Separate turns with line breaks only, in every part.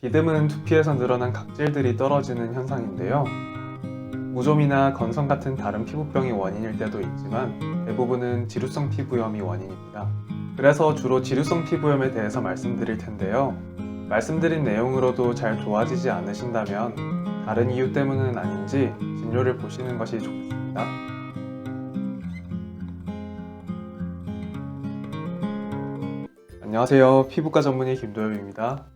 비듬은 두피에서 늘어난 각질들이 떨어지는 현상인데요. 무좀이나 건성 같은 다른 피부병이 원인일 때도 있지만 대부분은 지루성 피부염이 원인입니다. 그래서 주로 지루성 피부염에 대해서 말씀드릴 텐데요. 말씀드린 내용으로도 잘 좋아지지 않으신다면 다른 이유 때문은 아닌지 진료를 보시는 것이 좋겠습니다. 안녕하세요. 피부과 전문의 김도엽입니다.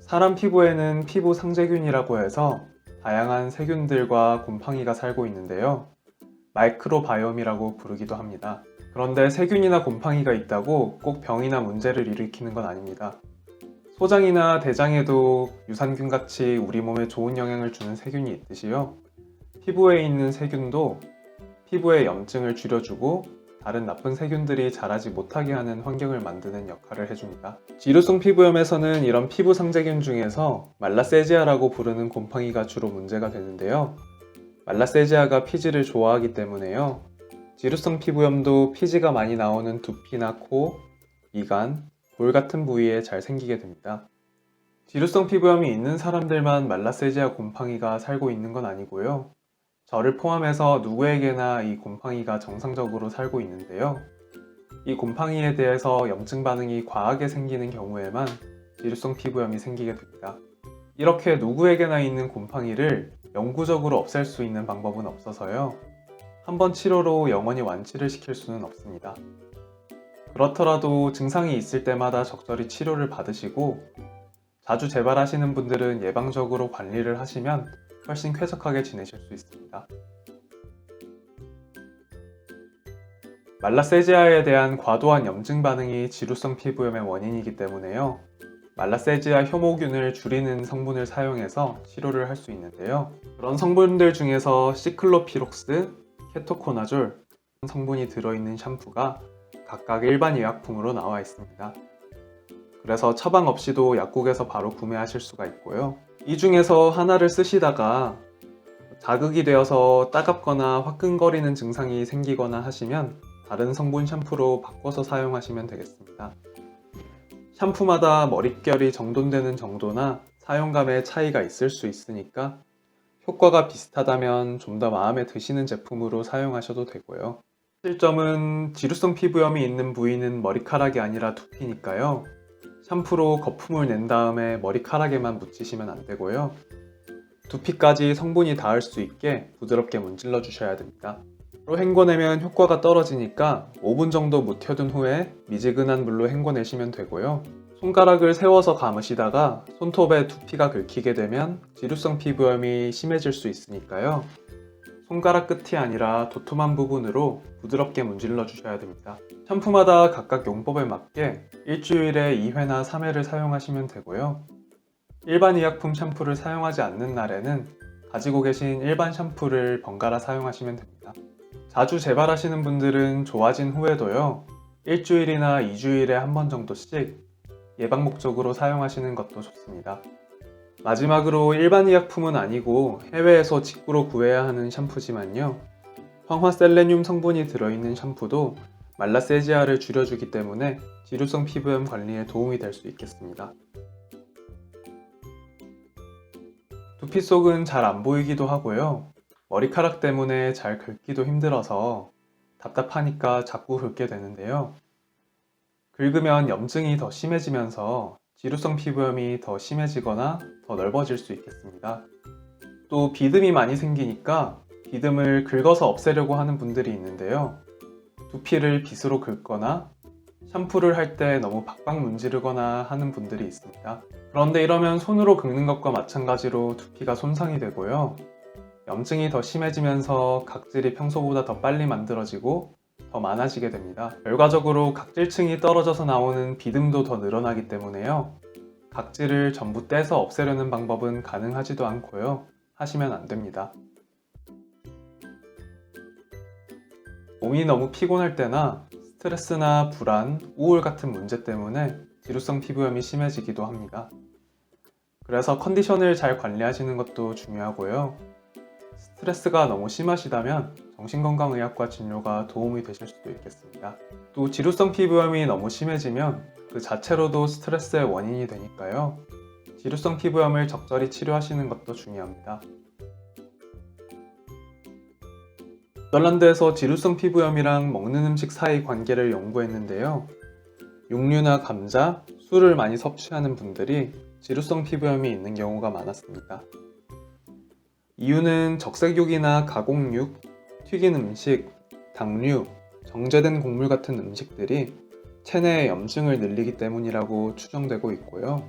사람 피부에는 피부 상재균이라고 해서 다양한 세균들과 곰팡이가 살고 있는데요. 마이크로바이옴이라고 부르기도 합니다. 그런데 세균이나 곰팡이가 있다고 꼭 병이나 문제를 일으키는 건 아닙니다. 소장이나 대장에도 유산균같이 우리 몸에 좋은 영향을 주는 세균이 있듯이요. 피부에 있는 세균도 피부의 염증을 줄여주고 다른 나쁜 세균들이 자라지 못하게 하는 환경을 만드는 역할을 해줍니다. 지루성 피부염에서는 이런 피부 상재균 중에서 말라세지아라고 부르는 곰팡이가 주로 문제가 되는데요. 말라세지아가 피지를 좋아하기 때문에요. 지루성 피부염도 피지가 많이 나오는 두피나 코, 미간, 볼 같은 부위에 잘 생기게 됩니다. 지루성 피부염이 있는 사람들만 말라세지아 곰팡이가 살고 있는 건 아니고요. 저를 포함해서 누구에게나 이 곰팡이가 정상적으로 살고 있는데요. 이 곰팡이에 대해서 염증 반응이 과하게 생기는 경우에만 지루성 피부염이 생기게 됩니다. 이렇게 누구에게나 있는 곰팡이를 영구적으로 없앨 수 있는 방법은 없어서요. 한번 치료로 영원히 완치를 시킬 수는 없습니다. 그렇더라도 증상이 있을 때마다 적절히 치료를 받으시고 자주 재발하시는 분들은 예방적으로 관리를 하시면 훨씬 쾌적하게 지내실 수 있습니다. 말라세지아에 대한 과도한 염증 반응이 지루성 피부염의 원인이기 때문에요. 말라세지아 혐오균을 줄이는 성분을 사용해서 치료를 할 수 있는데요. 그런 성분들 중에서 시클로피록스, 케토코나졸 성분이 들어있는 샴푸가 각각 일반 의약품으로 나와 있습니다. 그래서 처방 없이도 약국에서 바로 구매하실 수가 있고요. 이 중에서 하나를 쓰시다가 자극이 되어서 따갑거나 화끈거리는 증상이 생기거나 하시면 다른 성분 샴푸로 바꿔서 사용하시면 되겠습니다. 샴푸마다 머릿결이 정돈되는 정도나 사용감의 차이가 있을 수 있으니까 효과가 비슷하다면 좀 더 마음에 드시는 제품으로 사용하셔도 되고요. 실점은 지루성 피부염이 있는 부위는 머리카락이 아니라 두피니까요. 샴푸로 거품을 낸 다음에 머리카락에만 묻히시면 안 되고요. 두피까지 성분이 닿을 수 있게 부드럽게 문질러 주셔야 됩니다. 로 헹궈내면 효과가 떨어지니까 5분 정도 묵혀둔 후에 미지근한 물로 헹궈내시면 되고요. 손가락을 세워서 감으시다가 손톱에 두피가 긁히게 되면 지루성 피부염이 심해질 수 있으니까요. 손가락 끝이 아니라 도톰한 부분으로 부드럽게 문질러 주셔야 됩니다. 샴푸마다 각각 용법에 맞게 일주일에 2회나 3회를 사용하시면 되고요. 일반 의약품 샴푸를 사용하지 않는 날에는 가지고 계신 일반 샴푸를 번갈아 사용하시면 됩니다. 자주 재발하시는 분들은 좋아진 후에도요. 일주일이나 2주일에 한 번 정도씩 예방 목적으로 사용하시는 것도 좋습니다. 마지막으로 일반 의약품은 아니고 해외에서 직구로 구해야 하는 샴푸지만요. 황화셀레늄 성분이 들어있는 샴푸도 말라세지아를 줄여주기 때문에 지루성 피부염 관리에 도움이 될 수 있겠습니다. 두피 속은 잘 안 보이기도 하고요. 머리카락 때문에 잘 긁기도 힘들어서 답답하니까 자꾸 긁게 되는데요. 긁으면 염증이 더 심해지면서 지루성 피부염이 더 심해지거나 더 넓어질 수 있겠습니다. 또 비듬이 많이 생기니까 비듬을 긁어서 없애려고 하는 분들이 있는데요. 두피를 빗으로 긁거나 샴푸를 할 때 너무 박박 문지르거나 하는 분들이 있습니다. 그런데 이러면 손으로 긁는 것과 마찬가지로 두피가 손상이 되고요. 염증이 더 심해지면서 각질이 평소보다 더 빨리 만들어지고 더 많아지게 됩니다. 결과적으로 각질층이 떨어져서 나오는 비듬도 더 늘어나기 때문에요. 각질을 전부 떼서 없애려는 방법은 가능하지도 않고요. 하시면 안 됩니다. 몸이 너무 피곤할 때나 스트레스나 불안, 우울 같은 문제 때문에 지루성 피부염이 심해지기도 합니다. 그래서 컨디션을 잘 관리하시는 것도 중요하고요. 스트레스가 너무 심하시다면 정신건강의학과 진료가 도움이 되실 수도 있겠습니다. 또 지루성 피부염이 너무 심해지면 그 자체로도 스트레스의 원인이 되니까요. 지루성 피부염을 적절히 치료하시는 것도 중요합니다. 네덜란드에서 지루성 피부염이랑 먹는 음식 사이 관계를 연구했는데요. 육류나 감자, 술을 많이 섭취하는 분들이 지루성 피부염이 있는 경우가 많았습니다. 이유는 적색육이나 가공육, 튀긴 음식, 당류, 정제된 곡물 같은 음식들이 체내의 염증을 늘리기 때문이라고 추정되고 있고요.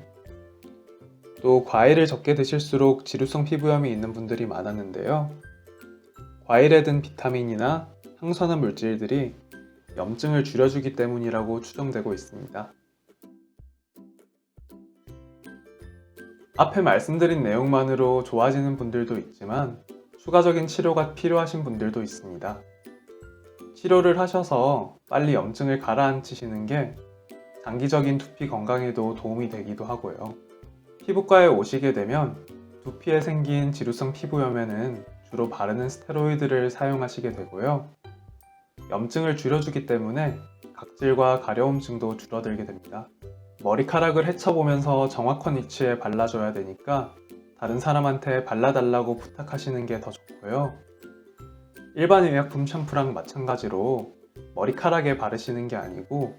또 과일을 적게 드실수록 지루성 피부염이 있는 분들이 많았는데요. 과일에 든 비타민이나 항산화 물질들이 염증을 줄여주기 때문이라고 추정되고 있습니다. 앞에 말씀드린 내용만으로 좋아지는 분들도 있지만 추가적인 치료가 필요하신 분들도 있습니다. 치료를 하셔서 빨리 염증을 가라앉히시는 게 장기적인 두피 건강에도 도움이 되기도 하고요. 피부과에 오시게 되면 두피에 생긴 지루성 피부염에는 주로 바르는 스테로이드를 사용하시게 되고요. 염증을 줄여주기 때문에 각질과 가려움증도 줄어들게 됩니다. 머리카락을 헤쳐보면서 정확한 위치에 발라줘야 되니까 다른 사람한테 발라달라고 부탁하시는 게 더 좋고요. 일반 의약품 샴푸랑 마찬가지로 머리카락에 바르시는 게 아니고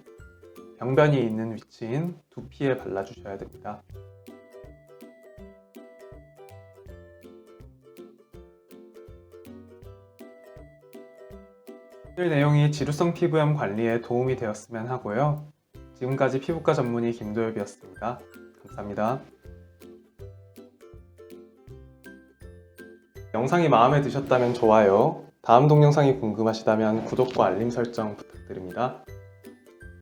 병변이 있는 위치인 두피에 발라주셔야 됩니다. 오늘 내용이 지루성 피부염 관리에 도움이 되었으면 하고요. 지금까지 피부과 전문의 김도엽이었습니다. 감사합니다. 영상이 마음에 드셨다면 좋아요, 다음 동영상이 궁금하시다면 구독과 알림 설정 부탁드립니다.